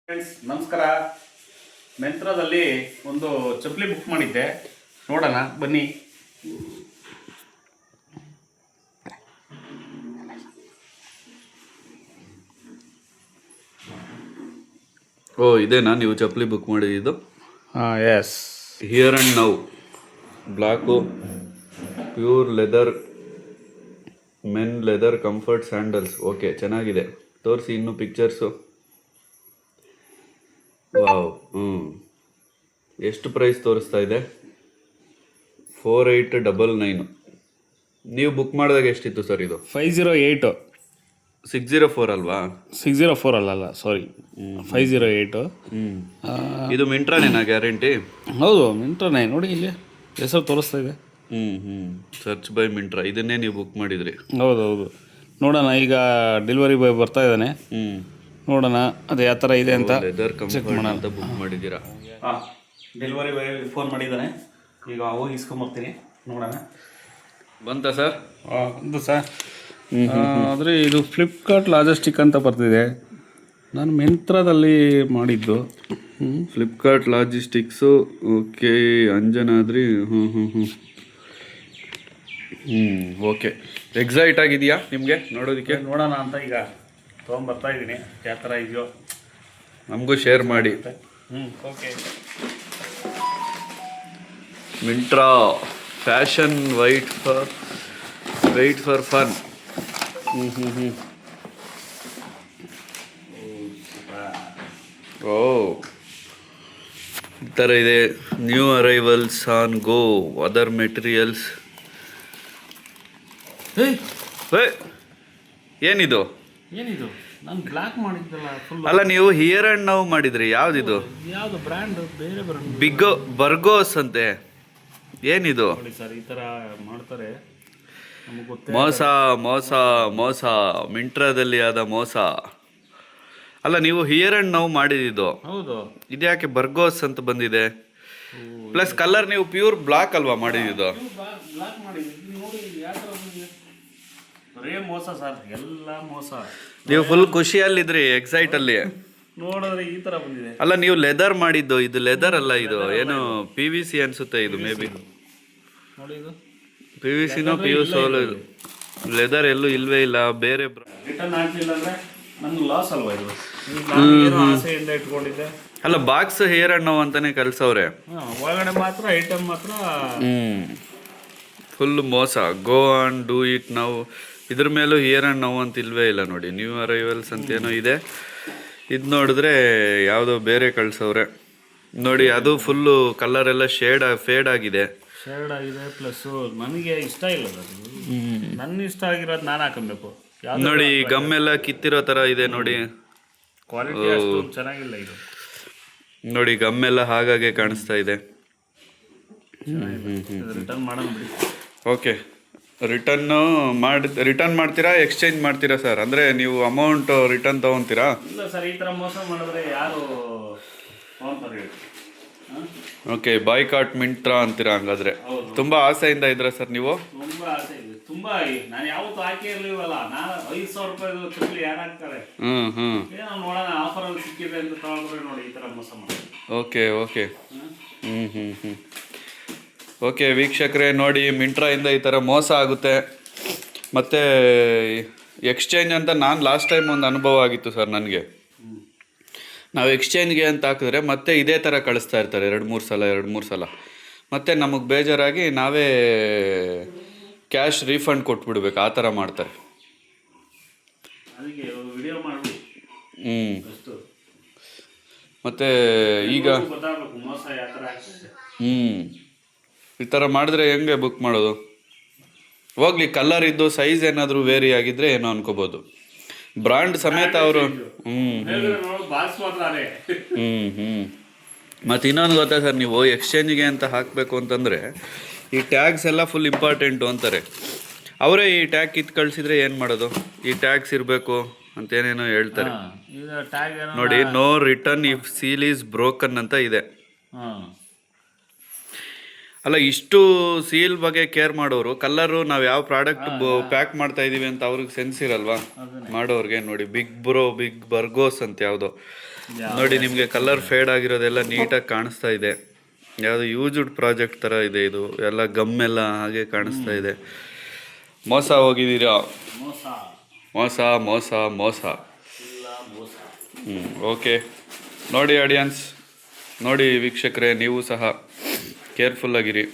Friends ನಮಸ್ಕಾರ. ಮೆಂತ್ರದಲ್ಲಿ ಒಂದು ಚಪ್ಪಲಿ ಬುಕ್ ಮಾಡಿದ್ದೆ, ನೋಡೋಣ ಬನ್ನಿ. ಇದೇನಾ ನೀವು ಚಪ್ಪಲಿ ಬುಕ್ ಮಾಡಿದ್ದು? ಹಾಂ, yes. Here and now black, pure leather, men leather comfort sandals. Okay, ಚೆನ್ನಾಗಿದೆ. ತೋರಿಸಿ ಇನ್ನು ಪಿಕ್ಚರ್ಸು. ವಾವ್. ಎಷ್ಟು ಪ್ರೈಸ್ ತೋರಿಸ್ತಾ ಇದೆ? 4899. ನೀವು ಬುಕ್ ಮಾಡಿದಾಗ ಎಷ್ಟಿತ್ತು ಸರ್ ಇದು? 508. 604 ಅಲ್ವಾ? 604 ಅಲ್ಲ, ಸಾರಿ, 508. ಇದು ಮಿಂಟ್ರಾನೇನಾ ಗ್ಯಾರಂಟಿ? ಹೌದು, ಮಿಂಟ್ರಾನೇ. ನೋಡಿ, ಇಲ್ಲಿ ಹೆಸರು ತೋರಿಸ್ತಾ ಇದೆ. Search by Myntra. ಇದನ್ನೇ ನೀವು ಬುಕ್ ಮಾಡಿದ್ರಿ? ಹೌದು. ನೋಡೋಣ, ಈಗ ಡೆಲಿವರಿ ಬಾಯ್ ಬರ್ತಾ ಇದ್ದಾನೆ. ನೋಡೋಣ ಅದು ಯಾವ ಥರ ಇದೆ ಅಂತ ಲೆದರ್ ಕಂಫರ್ಟ್ ಅಂತ ಬುಕ್ ಮಾಡಿದ್ದೀರಾ? ಹಾಂ, ಡೆಲಿವರಿ ಬಾಯ್ ಫೋನ್ ಮಾಡಿದ್ದಾನೆ. ಈಗ ಹೋಗಿ ಇಸ್ಕೊಂಬರ್ತೀನಿ, ನೋಡೋಣ. ಬಂತಾ ಸರ್? ಬಂತು ಸರ್. ಆದರೆ ಇದು ಫ್ಲಿಪ್ಕಾರ್ಟ್ ಲಾಜಿಸ್ಟಿಕ್ ಅಂತ ಬರ್ತಿದೆ. ನಾನು ಮೆಂತ್ರದಲ್ಲಿ ಮಾಡಿದ್ದು. Flipkart logistics. Okay, Anjanadri. Okay. Excite ಆಗಿದೆಯಾ ನಿಮಗೆ ನೋಡೋದಕ್ಕೆ? ನೋಡೋಣ ಅಂತ ಈಗ ತೊಗೊಂಬರ್ತಾ ಇದ್ದೀನಿ. ಯಾವ ಥರ ಇದೆಯೋ ನಮಗೂ ಶೇರ್ ಮಾಡಿ. Okay. Myntra fashion wait for fun. ಈ ಥರ ಇದೆ. New arrivals on go, other materials. ಏನಿದು? ನಾನು ಬ್ಲ್ಯಾಕ್ ಮಾಡಿದ್ದಲ್ಲ ಫುಲ್. ಅಲ್ಲ, ನೀವು ಹಿಯರ್ ಆ್ಯಂಡ್ ನೌ ಮಾಡಿದ್ರಿ. ಯಾವ್ದಿದು? ಯಾವುದು ಬ್ರ್ಯಾಂಡ್? ಬೇರೆ ಬ್ರ್ಯಾಂಡ್. ಬರ್ಗೋಸ್ ಅಂತೆ. ಏನಿದು? ನೋಡಿ ಸರ್, ಈ ಥರ ಮಾಡ್ತಾರೆ. ಮೋಸ ಮೋಸ ಮೋಸ, ಮಿಂಟ್ರಾದಲ್ಲಿ ಆದ ಮೋಸ. ಅಲ್ಲ, ನೀವು ಹಿಯರ್ ಆ್ಯಂಡ್ ನೌ ಮಾಡಿದ್ದು. ಹೌದು. ಇದ್ಯಾಕೆ ಬರ್ಗೋಸ್ ಅಂತ ಬಂದಿದೆ? ಪ್ಲಸ್ ಕಲರ್ ನೀವು ಪ್ಯೂರ್ ಬ್ಲಾಕ್ ಅಲ್ವಾ ಮಾಡಿದ್ದು? ಬ್ಲ್ಯಾಕ್ ಮಾಡಿದ್ದು ನೋಡಿ, ಯಾವ ಥರ ಬಂದಿದೆ. ಬರೇ ಮೋಸ ಸರ್, ಎಲ್ಲ ಮೋಸ. ನೀವು ಫುಲ್ ಖುಷಿಯಲ್ಲಿದ್ರಿ, ಎಕ್ಸೈಟ್ ಅಲ್ಲಿ. ನೋಡಿದ್ರೆ ಈ ಥರ ಬಂದಿದೆ. ಅಲ್ಲ, ನೀವು ಲೆದರ್ ಮಾಡಿದ್ದು. ಇದು ಲೆದರ್ ಅಲ್ಲ, ಇದು ಏನು PVC ಅನ್ಸುತ್ತೆ. ಇದು ಮೇ ಬಿ ನೋಡಿ, ಇದು PVCನೋ PU ಲೆದರ್ ಎಲ್ಲೂ ಇಲ್ವೇ ಇಲ್ಲ. ಬೇರೆ ರಿಟರ್ನ್ ಆಗ್ಲಿಲ್ಲ ಅಂದ್ರೆ ನಮ್ಗೆ ಲಾಸ್ ಅಲ್ವಾ ಇದು? ಏನೋ ಆಸೆಯಿಂದ ಇಟ್ಕೊಂಡಿದ್ದೆ. ಅಲ್ಲ, ಬಾಕ್ಸ್ ಹೇರ್ ಆ್ಯಂಡ್ ನೌ ಅಂತಾನೆ ಕಳ್ಸವ್ರೆ. ಒಳಗಡೆ ಮಾತ್ರ ಐಟಮ್ ಮಾತ್ರ ಫುಲ್ ಮೋಸ. Go on do it now. ಇದ್ರ ಮೇಲೂ ಹಿಯರ್ ಆ್ಯಂಡ್ ನೌ ಅಂತ ಇಲ್ವೇ ಇಲ್ಲ ನೋಡಿ. ನ್ಯೂ ಅರೈವಲ್ಸ್ ಅಂತ ಏನೋ ಇದೆ. ಇದು ನೋಡಿದ್ರೆ ಯಾವುದೋ ಬೇರೆ ಕಳ್ಸವ್ರೆ ನೋಡಿ. ಅದು ಫುಲ್ಲು ಕಲರ್ ಎಲ್ಲ ಫೇಡ್ ಆಗಿದೆ. ಪ್ಲಸ್ ನನಗೆ ಇಷ್ಟ ಇಲ್ಲ ಅದು. ನನ್ನ ಇಷ್ಟ ಆಗಿರೋದು ನಾನು ಹಾಕೊಬೇಕು ನೋಡಿ. ಗಮ್ ಎಲ್ಲ ಕಿತ್ತಿರೋ ಥರ ಇದೆ ನೋಡಿ. ಕ್ವಾಲಿಟಿ ಅಷ್ಟು ಚೆನ್ನಾಗಿಲ್ಲ ಇದು ನೋಡಿ. ಗಮ್ ಎಲ್ಲ ಹಾಗಾಗಿ ಕಾಣಿಸ್ತಾ ಇದೆ. ರಿಟರ್ನ್ ಮಾಡೋಣ ಬಿಡಿ. ಓಕೆ, ರಿಟರ್ನ್ ಮಾಡ್ತೀರಾ, ಎಕ್ಸ್ಚೇಂಜ್ ಮಾಡ್ತೀರಾ ಸರ್? ಅಂದರೆ ನೀವು ಅಮೌಂಟ್ ರಿಟರ್ನ್ ತೊಗೊತೀರಾ? ಇಲ್ಲ ಸರ್, ಈ ಥರ ಮೋಸ ಮಾಡಿದ್ರೆ ಯಾರು ತೊಗೊತಾರೆ ಹೇಳಿ? ಓಕೆ, ಬಾಯ್ಕಾಟ್ ಮಿಂಟ್ರಾ ಅಂತೀರಾ ಹಂಗಾದ್ರೆ? ತುಂಬ ಆಸೆಯಿಂದ ಇದ್ರ ಸರ್ ನೀವು? ತುಂಬ ಆಸೆ ಇದೆ, ತುಂಬ. ನಾನು ಯಾವತ್ತೂ ಹಾಕಿ ಇರಲಿವಲ್ಲ. ನಾನು 5,000 ರೂಪಾಯಿ ಚಪ್ಪಲಿ ಯಾರು ಹಾಕ್ತಾರೆ? ಏನೋ ನೋಡೋಣ, ಆಫರಲ್ಲಿ ಸಿಕ್ಕಿದೆ ಅಂತ ತಗೊಂಡ್ರೆ ನೋಡಿ ಈ ಥರ ಮೋಸ ಮಾಡಿ. ಓಕೆ. ಓಕೆ ವೀಕ್ಷಕರೇ, ನೋಡಿ, ಮಿಂಟ್ರಾಯಿಂದ ಈ ಥರ ಮೋಸ ಆಗುತ್ತೆ. ಮತ್ತು ಎಕ್ಸ್ಚೇಂಜ್ ಅಂತ ನಾನು ಲಾಸ್ಟ್ ಟೈಮ್ ಒಂದು ಅನುಭವ ಆಗಿತ್ತು ಸರ್ ನನಗೆ. ನಾವು ಎಕ್ಸ್ಚೇಂಜ್ಗೆ ಅಂತ ಹಾಕಿದ್ರೆ ಮತ್ತೆ ಇದೇ ಥರ ಕಳಿಸ್ತಾ ಇರ್ತಾರೆ 2-3 ಸಲ. ಮತ್ತು ನಮಗೆ ಬೇಜಾರಾಗಿ ನಾವೇ ಕ್ಯಾಶ್ ರೀಫಂಡ್ ಕೊಟ್ಬಿಡ್ಬೇಕು. ಆ ಥರ ಮಾಡ್ತಾರೆ. ಮತ್ತು ಈಗ ಈ ಥರ ಮಾಡಿದ್ರೆ ಹೆಂಗೆ ಬುಕ್ ಮಾಡೋದು? ಹೋಗ್ಲಿ, ಕಲರ್ ಇದ್ದು ಸೈಜ್ ಏನಾದರೂ ವೇರಿ ಆಗಿದ್ರೆ ಏನೋ ಅನ್ಕೋಬೋದು. ಬ್ರಾಂಡ್ ಸಮೇತ ಅವರು. ಮತ್ತು ಇನ್ನೊಂದು ಗೊತ್ತಾ ಸರ್, ನೀವು ಎಕ್ಸ್ಚೇಂಜ್ಗೆ ಅಂತ ಹಾಕಬೇಕು ಅಂತಂದರೆ ಈ ಟ್ಯಾಗ್ಸ್ ಎಲ್ಲ ಫುಲ್ ಇಂಪಾರ್ಟೆಂಟು ಅಂತಾರೆ. ಅವರೇ ಈ ಟ್ಯಾಗ್ ಕಿತ್ತು ಕಳಿಸಿದ್ರೆ ಏನು ಮಾಡೋದು? ಈ ಟ್ಯಾಗ್ಸ್ ಇರಬೇಕು ಅಂತೇನೇನೋ ಹೇಳ್ತಾರೆ ನೋಡಿ. No return if seal is broken ಅಂತ ಇದೆ. ಅಲ್ಲ, ಇಷ್ಟು ಸೀಲ್ ಬಗ್ಗೆ ಕೇರ್ ಮಾಡೋರು, ಕಲರು ನಾವು ಯಾವ ಪ್ರಾಡಕ್ಟ್ ಪ್ಯಾಕ್ ಮಾಡ್ತಾ ಇದೀವಿ ಅಂತ ಅವ್ರಿಗೆ ಸೆನ್ಸ್ ಇರಲ್ವಾ ಮಾಡೋರ್ಗೆ? ನೋಡಿ, ಬಿಗ್ ಬರ್ಗೋಸ್ ಅಂತ ಯಾವುದೋ ನೋಡಿ ನಿಮಗೆ ಕಲರ್ ಫೇಡ್ ಆಗಿರೋದೆಲ್ಲ ನೀಟಾಗಿ ಕಾಣಿಸ್ತಾ ಇದೆ. ಯಾವುದು ಯೂಸ್ಡ್ ಪ್ರಾಜೆಕ್ಟ್ ಥರ ಇದೆ ಇದು. ಎಲ್ಲ ಗಮ್ಮೆಲ್ಲ ಹಾಗೆ ಕಾಣಿಸ್ತಾ ಇದೆ. ಮೋಸ ಹೋಗಿದ್ದೀರಾ, ಮೋಸ ಮೋಸ ಮೋಸ ಮೋಸ. ಇಲ್ಲ ಮೋಸ. ಓಕೆ, ನೋಡಿ ಆಡಿಯನ್ಸ್, ನೋಡಿ ವೀಕ್ಷಕರೇ, ನೀವು ಸಹ ಕೇರ್ಫುಲ್ಲಾಗಿರಿ.